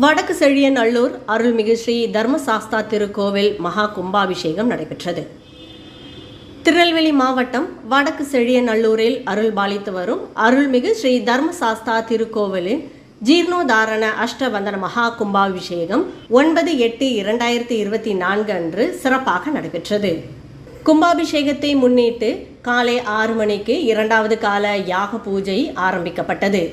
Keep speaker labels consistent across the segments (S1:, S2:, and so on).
S1: வடக்கு செழியநல்லூர் அருள்மிகு ஸ்ரீ தர்மசாஸ்தா திருக்கோவில் மகா கும்பாபிஷேகம் நடைபெற்றது. திருநெல்வேலி மாவட்டம் வடக்கு செழியநல்லூரில் அருள்பாலித்து வரும் அருள்மிகு ஸ்ரீ தர்மசாஸ்தா திருக்கோவிலின் ஜீர்ணோதாரண அஷ்டவந்தன மகா கும்பாபிஷேகம் 9/8/2024 அன்று சிறப்பாக நடைபெற்றது. கும்பாபிஷேகத்தை முன்னிட்டு காலை 6 மணிக்கு 2வது கால யாக பூஜை ஆரம்பிக்கப்பட்டது.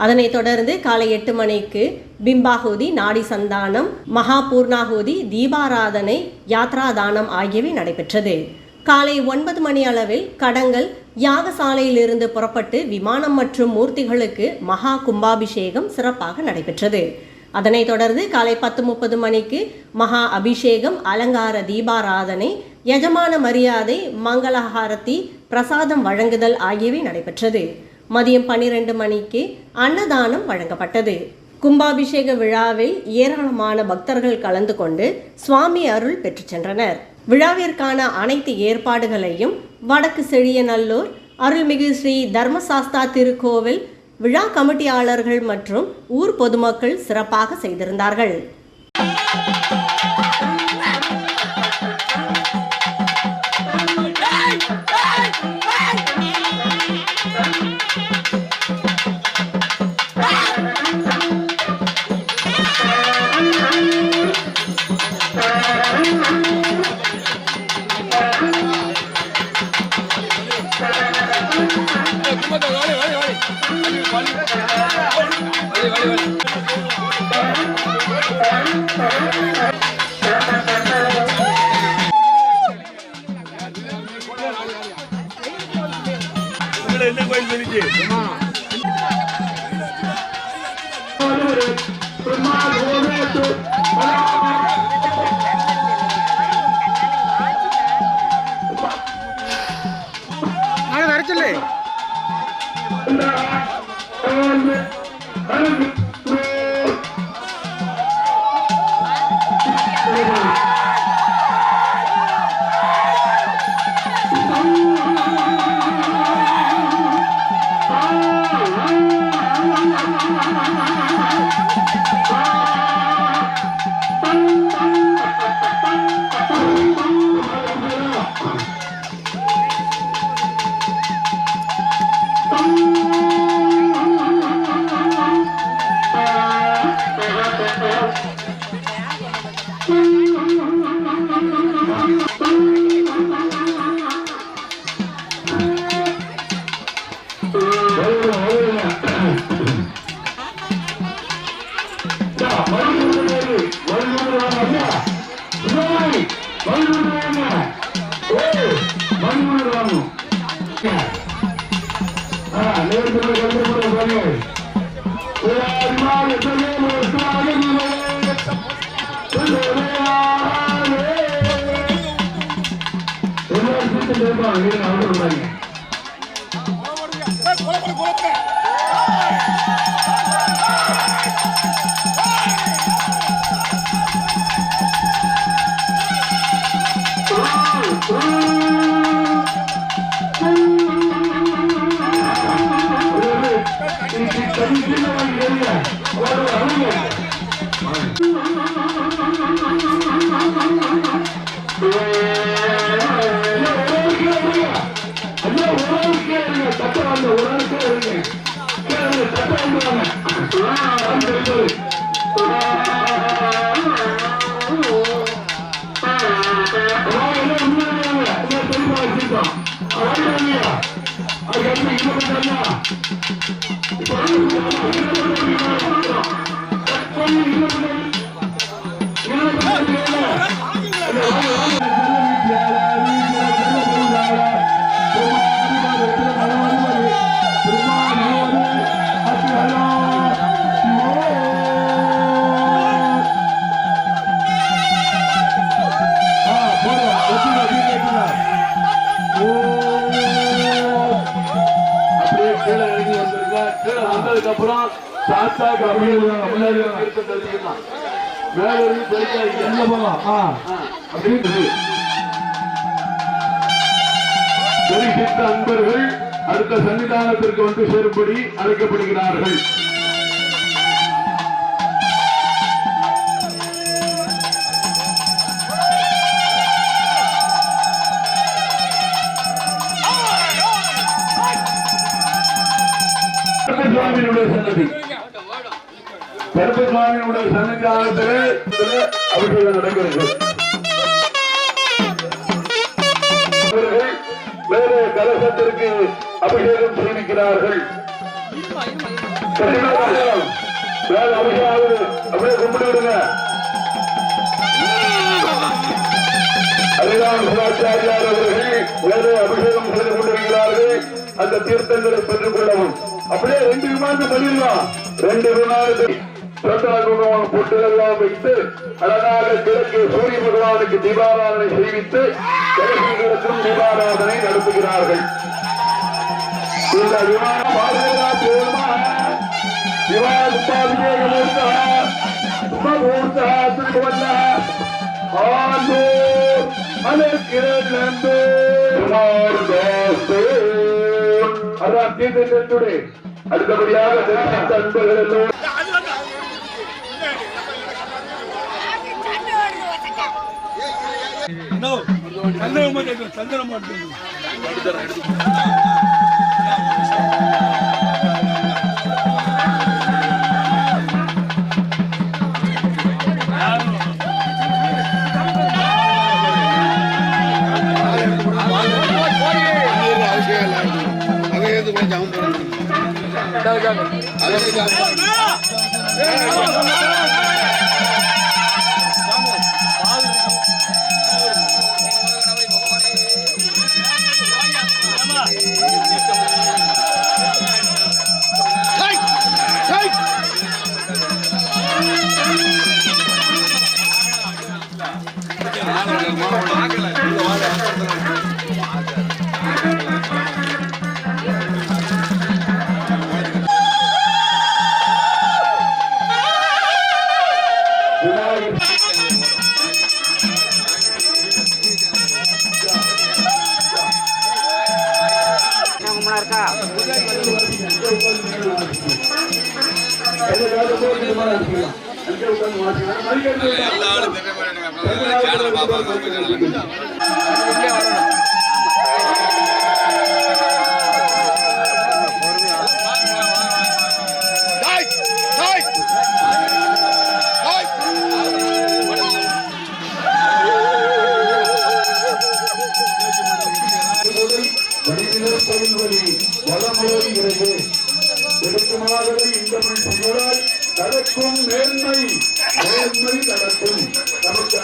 S1: அதனைத் தொடர்ந்து காலை 8 மணிக்கு பிம்பாகுதி, நாடி சந்தானம், மகா பூர்ணாகுதி, தீபாராதனை, யாத்ராதானம் ஆகியவை நடைபெற்றது. காலை 9 மணி அளவில் கடங்கள் யாகசாலையிலிருந்து புறப்பட்டு விமானம் மற்றும் மூர்த்திகளுக்கு மகா கும்பாபிஷேகம் சிறப்பாக நடைபெற்றது. அதனைத் தொடர்ந்து காலை 10:30 மணிக்கு மகா அபிஷேகம், அலங்கார தீபாராதனை, யஜமான மரியாதை, மங்களஹாரதி, பிரசாதம் வழங்குதல் ஆகியவை நடைபெற்றது. மதியம் 12 மணிக்கு அன்னதானம் வழங்கப்பட்டது. கும்பாபிஷேக விழாவில் ஏராளமான பக்தர்கள் கலந்து கொண்டு சுவாமி அருள் பெற்று சென்றனர். விழாவிற்கான அனைத்து ஏற்பாடுகளையும் வடக்கு செழியநல்லூர் அருள்மிகு ஸ்ரீ தர்மசாஸ்தா திருக்கோவில் விழா கமிட்டியாளர்கள் மற்றும் ஊர் பொதுமக்கள் சிறப்பாக செய்திருந்தார்கள்.
S2: என்ன கோயில் சொல்லிச்சு
S3: வர சொல்லு.
S2: அன்பர்கள் அடுத்த சன்னிதானத்திற்கு வந்து சேரும்படி அழைக்கப்படுகிறார்கள். சுவாமியினுடைய சன்னிதானத்திலே அபிஷேகம் நடைபெறுகிறது. வேறு கலசத்திற்கு அபிஷேகம் செய்திருக்கிறார்கள். அப்படியே கும்பிட்டு விடுங்க. அதுதான் சிவாச்சாரியார் அவர்கள் வேறு அபிஷேகம் செய்து கொண்டிருக்கிறார்கள். அந்த தீர்த்தங்களை பெற்றுக் கொள்ளவும். அப்படியே 2 விமானத்தை பண்ணிடலாம். 2 விமானத்தை பொட்டுகளெல்லாம் வைத்து அழகாக கிழக்கு சூரிய பகவானுக்கு தீபாராதனை செய்வித்து கிழக்குகளுக்கும் தீபாராதனை நடத்துகிறார்கள். இந்த விமானம் அதான் தீர்த்தத்துடைய அடுத்தபடியாக தெரிவித்த அன்பர்கள் எல்லோரும் நடக்கும் மேன்மை நடக்கும் நமக்கு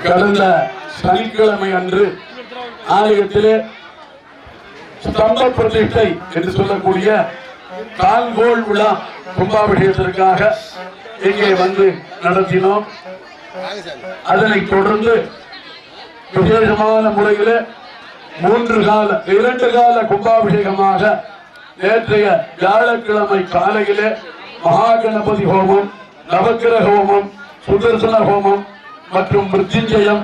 S4: கடந்த சனிக்கிழமை அன்று ஆலயத்திலே ஸ்தம்ப பிரதிஷ்டை என்று சொல்லக்கூடிய கால்கோள் விழா கும்பாபிஷேகத்திற்காக இங்கே வந்து நடத்தினோம். அதனைத் தொடர்ந்து விசேஷமான முறையில் 2 கால கும்பாபிஷேகமாக நேற்றைய வியாழக்கிழமை காலையிலே மகா கணபதி ஹோமம், நவக்கிரக ஹோமம், சுதர்சன ஹோமம் மற்றும் மிருத்யுஞ்சயம்,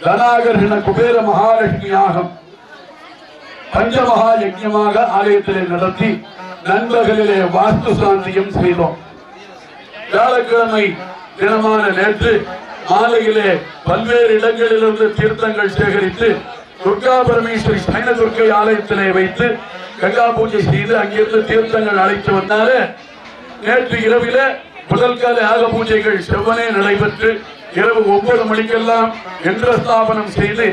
S4: தனாகர்ஷண குபேர மகாலட்சுமி யாகம் பஞ்சமகா யஜ்ஞமாக ஆலயத்திலே நடத்தி நண்பகலிலே வாஸ்து சாந்தியம் செய்தோம். வியாழக்கிழமை தினமான நேற்று மாலையிலே பல்வேறு இடங்களிலிருந்து தீர்த்தங்கள் சேகரித்து துர்கா பரமேஸ்வரி சைன துர்க்கை ஆலயத்திலே வைத்து கங்கா பூஜை செய்து அங்கிருந்து தீர்த்தங்கள் அழைத்து வந்தாலே நேற்று இரவிலே முதல் கால யாக பூஜைகள் செவ்வனே நடைபெற்று இரவு 9 மணிக்கெல்லாம் யந்திர ஸ்தாபனம் செய்து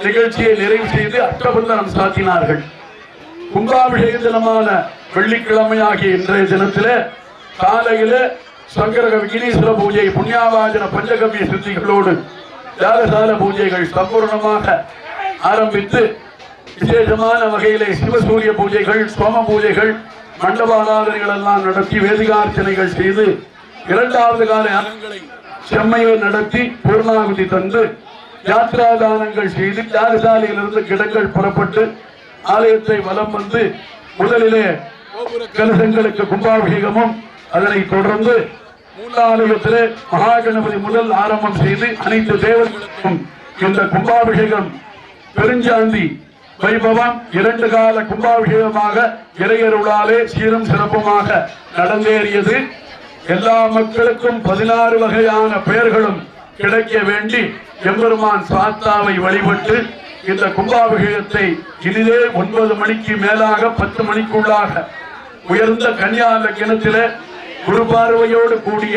S4: நிகழ்ச்சியை நிறைவு செய்து அஷ்டபந்தனம் சாத்தினார்கள். கும்பாபிஷேக தினமான வெள்ளிக்கிழமை ஆகிய இன்றைய தினத்திலே காலையிலே சங்கரக விக்னேஸ்வர பூஜை, புண்ணியாவாஜன பஞ்சகவ்ய சித்திகளோடு யாகசால பூஜைகள் சம்பூர்ணமாக ஆரம்பித்து விசேஷமான வகையிலே சிவசூரிய பூஜைகள், சோம பூஜைகள், மண்டபாராதனைகள் எல்லாம் நடத்தி வேதிகார்ச்சனைகள் செய்து 2வது கால யாகங்களை செம்மையை நடத்தி பூர்ணாகுதி தந்து யாத்ராதானங்கள் செய்து யாகசாலையிலிருந்து கிடங்கள் புறப்பட்டு ஆலயத்தை வலம் வந்து முதலிலே கலசங்களுக்கு கும்பாபிஷேகமும் அதனைத் தொடர்ந்து மூலாலயத்திலே மகா கணபதி முதல் ஆரம்பம் செய்து அனைத்து தேவர்களுக்கும் இந்த கும்பாபிஷேகம் பெருஞ்சாந்தி வைபவம் 2 கால கும்பாபிஷேகமாக இறையருளாலே சீரும் சிறப்புமாக நடந்தேறியது. எல்லா மக்களுக்கும் 16 வகையான பெயர்களும் கிடைக்க வேண்டி எம்பெருமான் சாத்தாவை வழிபட்டு இந்த கும்பாபிஷேகத்தை இனிதே 9 மணிக்கு மேலாக 10 மணிக்குள்ளாக உயர்ந்த கன்னியா லக்னத்திலே குரு பார்வையோடு கூடிய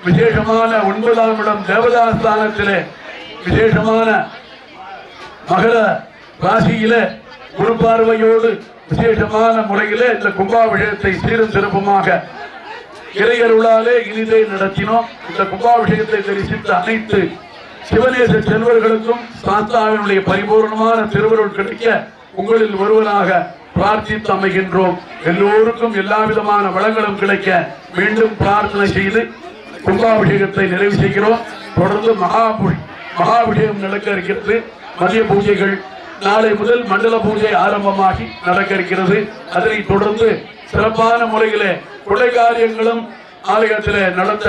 S4: விசேஷமான 9ஆம் இடம் தேவதாஸ்தானத்திலே விசேஷமான மகர ராசியிலே குரு பார்வையோடு விசேஷமான முறையிலே இந்த கும்பாபிஷேகத்தை சீரும் சிறப்புமாக இறையருளாலே இனிதே நடத்தினோம். இந்த கும்பாபிஷேகத்தை தரிசித்த அனைத்து சிவநேச செல்வர்களுக்கும் சாத்தாவினுடைய பரிபூர்ணமான திருவருள் கிடைக்க உங்களில் ஒருவராக பிரார்த்தித்து அமைகின்றோம். எல்லோருக்கும் எல்லா விதமான வளங்களும் கிடைக்க மீண்டும் பிரார்த்தனை செய்து கும்பாபிஷேகத்தை நிறைவு செய்கிறோம். தொடர்ந்து மகாபிஷேகம் நடக்க இருக்கிறது. மதிய பூஜைகள் நாளை முதல் மண்டல பூஜை ஆரம்பமாகி நடக்க இருக்கிறது. அதனைத் தொடர்ந்து சிறப்பான முறையிலே கொடை காரியங்களும் ஆலயத்திலே நடத்த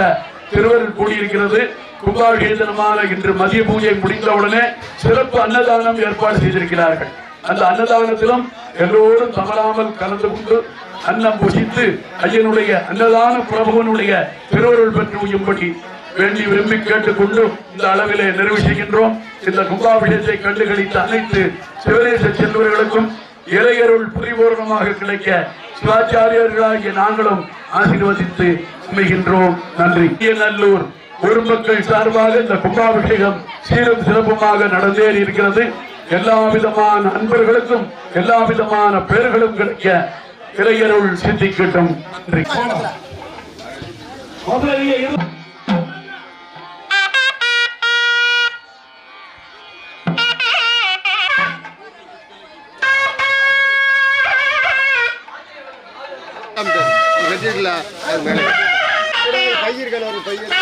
S4: திருவருள் கூடியிருக்கிறது. கும்பாபிஷேக தினமான இன்று மதிய பூஜை முடிந்தவுடனே சிறப்பு அன்னதானம் ஏற்பாடு செய்திருக்கிறார்கள். அந்த அன்னதானத்திலும் எல்லோரும் தவறாமல் கலந்து கொண்டு அன்னம் புசித்து ஐயனுடைய அன்னதான பிரபுவனுடைய திருவருள் பெற்று உய்யும்படி வேண்டி விரும்பி கேட்டுக்கொண்டு இந்த அளவிலே நிறைவு செய்கின்றோம். இந்த கும்பாபிஷேகத்தை கண்டுகளித்த அனைத்து சிவநேச செல்வர்களுக்கும் இறையருள் பரிபூர்ணமாக கிடைக்க சிவாச்சாரியர்களாகிய நாங்களும் ஆசீர்வதித்து அமைகின்றோம். நன்றி. நல்லூர் ஒரு மக்கள் சார்பாக இந்த கும்பாபிஷேகம் சீரும் சிறப்புமாக நடந்தேறி இருக்கிறது. எல்லா விதமான அன்பர்களுக்கும் எல்லா விதமான பெயர்களும் கிடைக்க இறையருள் சிந்திக்கட்டும். நன்றி.
S3: பையர்கள் ஒரு பையன்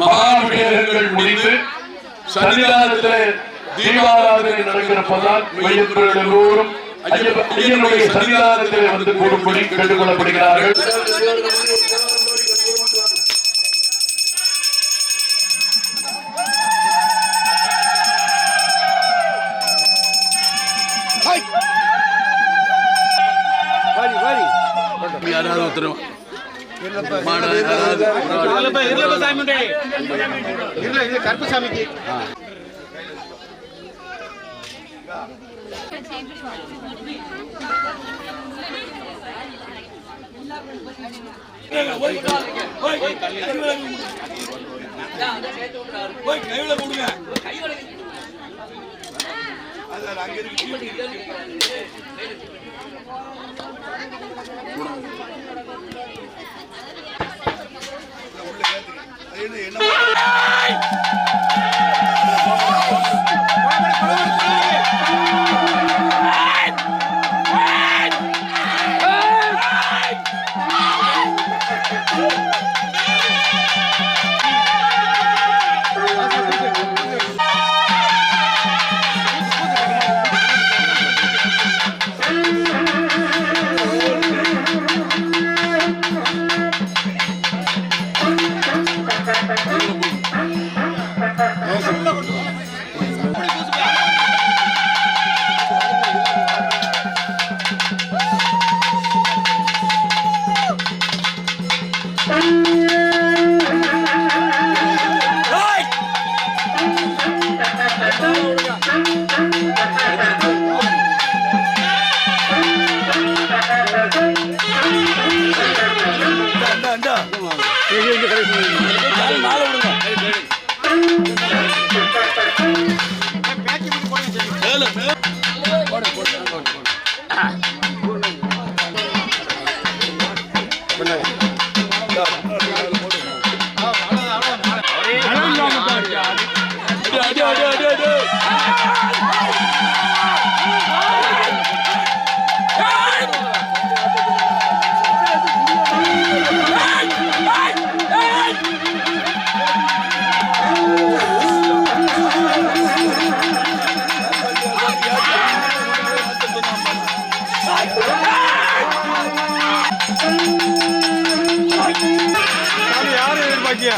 S4: மகாபிஷேகங்கள் முடிந்து சன்னிதானத்தில் தீபாராதனை நடக்கிறப்பதால் மையப்பர்கள் எல்லோரும் ஐயனுடைய சன்னிதானத்தில் வந்து கூடும்படி கேட்டுக்கொள்ளப்படுகிறார்கள்.
S3: கருப்புசாமிக்கு யாரு எதிர்பார்க்கியா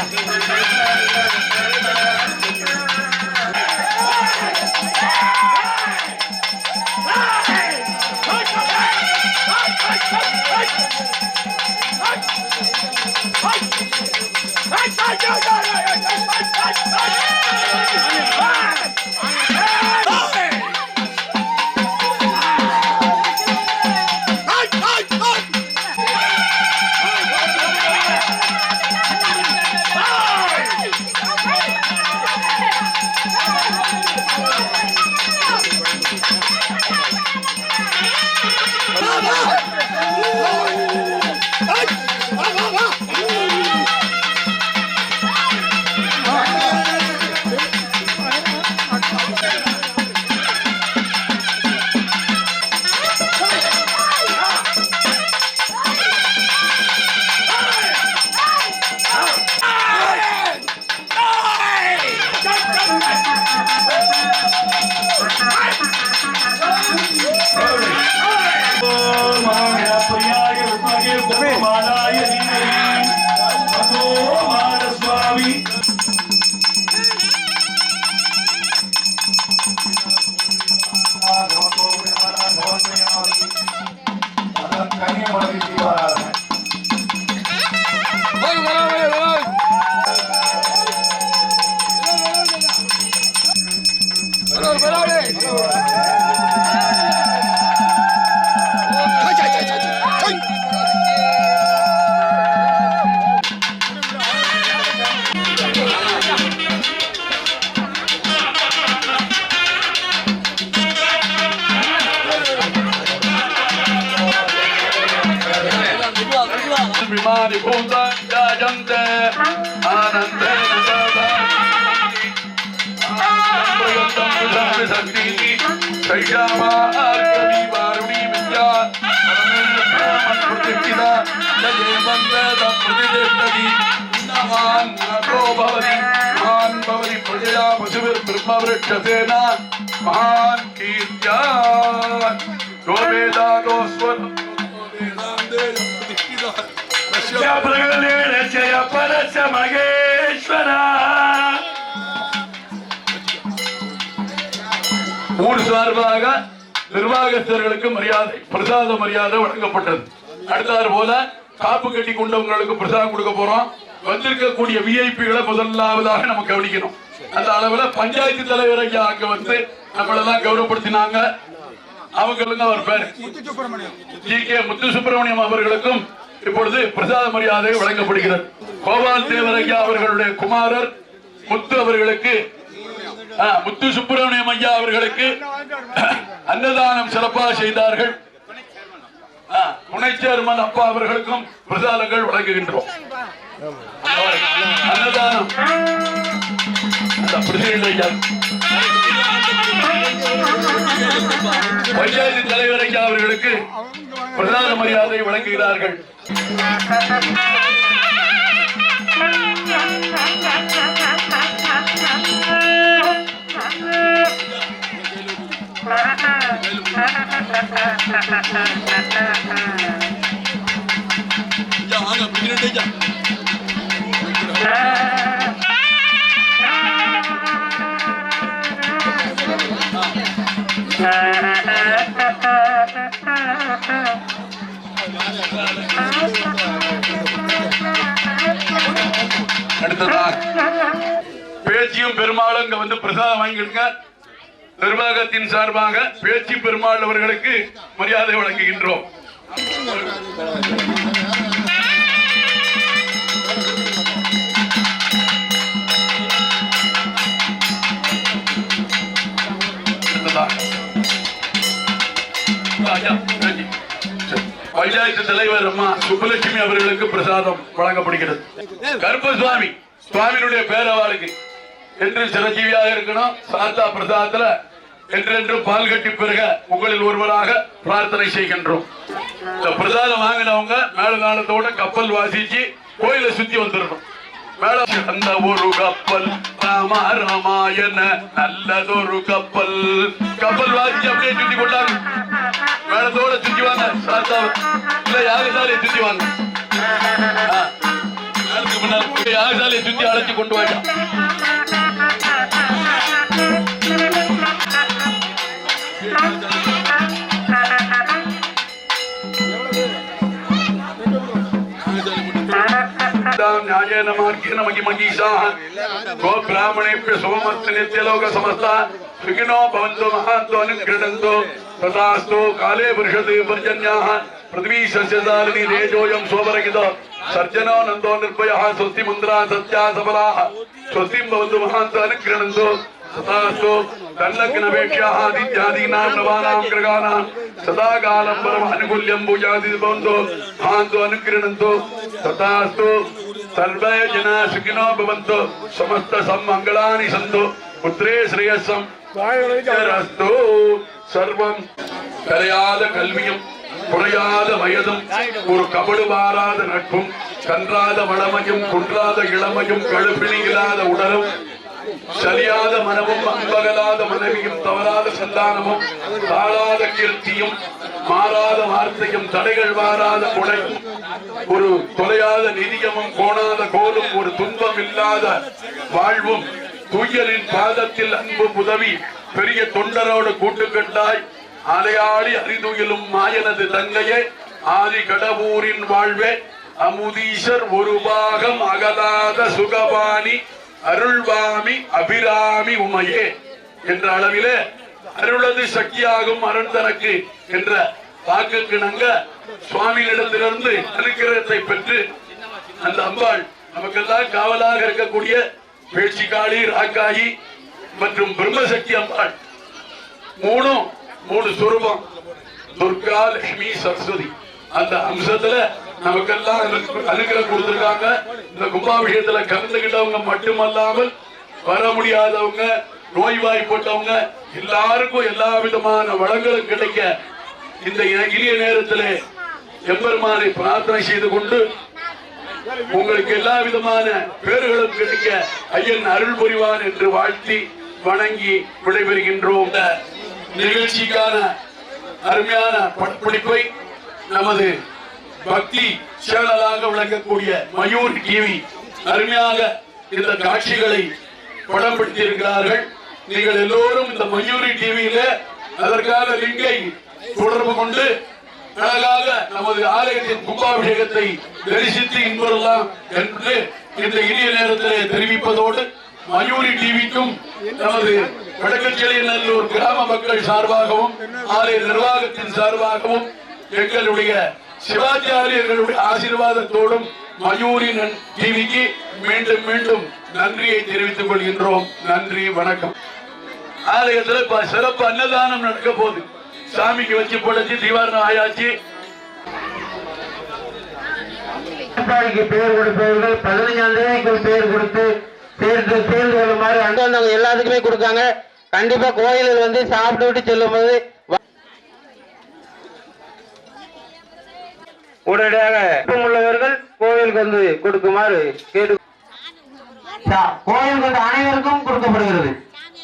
S4: विमानि भूतानि जायन्ते आनन्देन सदा प्रयत्नं विधानि शक्तिः शैयामार्गवी वारुणी विद्या प्रतिष्ठिता जयवन्देत प्रतिष्ठति महान् नरो भवति महान् भवति प्रजया पशुभिर्ब्रह्मवृक्षसेन महान् कीर्त्या गोवेदा गोस्वर जय परस महेश्वरा ஊர் சார்பாக நிர்வாகஸ்தர்களுக்கு மரியாதை பிரசாத மரியாதை வழங்கப்பட்டது. அடுத்தாறு போல காப்பு கட்டி கொண்டவங்களுக்கு பிரசாதம் கொடுக்க போறோம். வந்திருக்கக்கூடிய விஐபிகளை முதலாவதாக நம்ம கவனிக்கணும். அந்த அளவுல பஞ்சாயத்து தலைவர் ஐயா அங்க வந்து நம்மளெல்லாம் கௌரவப்படுத்தினாங்க. அவங்களுக்கு அவர் பேர் ஜி.கே. முத்துசுப்பிரமணியம் அவர்களுக்கும் இப்பொழுது பிரசாத மரியாதை வழங்கப்படுகிறது. கோபால் தேவர் ஐயா அவர்களுடைய குமாரர் முத்து அவர்களுக்கு முத்து சுப்பிரமணியம் ஐயா அவர்களுக்கு அன்னதானம் சிறப்பாக செய்தார்கள். துணை சேர்மன் அப்பா அவர்களுக்கும் பிரசாதங்கள் வழங்குகின்றோம். அன்னதானம் பஞ்சாயத்து தலைவர் ஐயா அவர்களுக்கு பிரதான மரியாதை வழங்குகிறார்கள். பேச்சியும் பெருமாளும் இங்க வந்து பிரசாதம் வாங்கிடுங்க. நிர்வாகத்தின் சார்பாக பேச்சி பெருமாள் அவர்களுக்கு மரியாதை வழங்குகின்றோம். பஞ்சாயத்து தலைவர் அம்மா சுப்புலட்சுமி அவர்களுக்கு பிரசாதம் வழங்கப்படுகிறது. கருப்பசுவாமி சுவாமியினுடைய பேரவாளுக்கு என்று சிரஞ்சீவியாக இருக்கணும். சாத்தா பிரசாதத்துல என்றென்றும் பால் கட்டி பெருக உங்களில் ஒருவராக பிரார்த்தனை செய்கின்றோம். இந்த பிரசாதம் வாங்கினவங்க மேல காலத்தோட கப்பல் வாசிச்சு கோயிலை சுத்தி வந்துடணும். அந்த ஒரு கப்பல் ராமா ராமாயண நல்லதொரு கப்பல் கப்பல் வாசிச்சு அப்படியே சுத்தி கொண்டாங்க. மேளத்தோட சுத்தி வாங்க. சாத்தா இல்ல யாகசாலையை சுத்தி வாங்க. யாகசாலையை சுத்தி அழைச்சு கொண்டு வாங்க. काले वर्षदे पर्जन्याः पृथ्वी सस्यशालिनी तेजोयं सोमरहितो सर्जनो नन्दो निर्भयः स्वस्ति मुन्द्रा सत्या सबलाः स्वस्तिं भवन्तु महान्तान् गृह्णन्तु तथास्तु तन्लग्नवेक्ष्याः आदित्यादीनां नवानां ग्रहाणां सदा कालं परमानुकूल्यं भूयादि भवन्तु महान्तु अनुगृह्णन्तु तथास्तु सर्वे जना सुखिनो भवन्तु समस्त सम्मङ्गलानि सन्तु पुत्रे श्रेयस्सं रस्तु सर्वं கரையாத கல்வியும் குறையாத வயதும் ஒரு கபடு மாறாத நட்பும் கன்றாத வளமையும் குன்றாத இளமையும் கழுப்பிணி இல்லாத உடலும் சரியாத மனமும் அன்பகலாத மனைவியும் தவறாத சந்தானமும் தாழாத கீர்த்தியும் மாறாத வார்த்தையும் தடைகள் மாறாத குணையும் ஒரு தொலையாத நிதியமும் கோணாத கோலும் ஒரு துன்பம் இல்லாத வாழ்வும் தூயலின் பாதத்தில் அன்பு உதவி பெரிய தொண்டரோடு கூட்டுக்கட்டாய் ஆலையாளி அரிதுயிலும் மாயனது தங்கையே ஆதி கடவுரின் வாழ்வே அமுதீசர் ஒரு பாகம் அகலாத சுகபாணி அருள்வாமி அபிராமி உமையே என்ற அளவிலே அருளது சக்தியாகும் அருள் தனக்கு என்ற வாக்குக்கு நாங்க சுவாமியிடத்திலிருந்து அனுக்கிரகத்தை பெற்று அந்த அம்பாள் நமக்கெல்லாம் காவலாக இருக்கக்கூடிய பேச்சிக்காளி ராக்காயி மற்றும் பிரம்மசக்தி அம்பாள் மூணு சுரூபம் துர்கா லட்சுமி சரஸ்வதி அந்த அம்சத்துல நமக்கெல்லாம் அனுக்கிரகம் கொடுத்திருக்காங்க. இந்த கும்பாபிஷேகத்துல கலந்துகிட்டவங்க மட்டுமல்லாமல் வர முடியாதவங்க நோய்வாய்ப்பட்டவங்க எல்லாருக்கும் எல்லா விதமான வளங்களும் கிடைக்க இந்த இனிய நேரத்திலே எம்பெருமானை பிரார்த்தனை செய்து கொண்டு உங்களுக்கு எல்லா விதமான பேர்களும் கிடைக்க ஐயன் அருள் புரிவான் என்று வாழ்த்தி வணங்கி விடைபெறுகின்றோம். நிகழ்ச்சிக்கான அருமையான படப்பிடிப்பை நமது பக்தி சேனலாக விளங்கக்கூடிய மயூர் டிவி அருமையாக இந்த காட்சிகளை படம் பிடித்திருக்கிறார்கள். நீங்கள் எல்லோரும் இந்த மயூரி டிவியில அதற்கான லிங்கை தொடர்பு கொண்டு அழகாக நமது ஆலயத்தின் கும்பாபிஷேகத்தை தரிசித்து இன்புறலாம் என்று இந்த இனிய நேரத்திலே தெரிவிப்பதோடு மயூரி டிவிக்கும் நமது வடக்கச்செழியநல்லூர் கிராம மக்கள் சார்பாகவும் ஆலய நிர்வாகத்தின் சார்பாகவும் எங்களுடைய சிவாச்சாரியர்களுடைய ஆசீர்வாதத்தோடும் மயூரி டிவிக்கு மீண்டும் மீண்டும் நன்றியை தெரிவித்துக் கொள்கின்றோம். நன்றி, வணக்கம். ஆலயத்தில் சிறப்பு அன்னதானம் நடக்க போகுது. சாமிக்கு வச்சு படைச்சு தீவாரணம் ஆயாச்சு.
S5: பேர் கொடுப்பவர்கள் 15ஆம் தேதிக்கு பேர் கொடுத்து சேர்ந்து கொள்ளுமாறு அந்தவங்க எல்லாத்துக்குமே கொடுக்காங்க. கண்டிப்பா கோயிலில் வந்து சாப்பிட்டு விட்டு செல்லும் போது உடனடியாக உள்ளவர்கள் கோயிலுக்கு வந்து கொடுக்குமாறு கேட்டு கோயிலுக்கு வந்து அனைவருக்கும்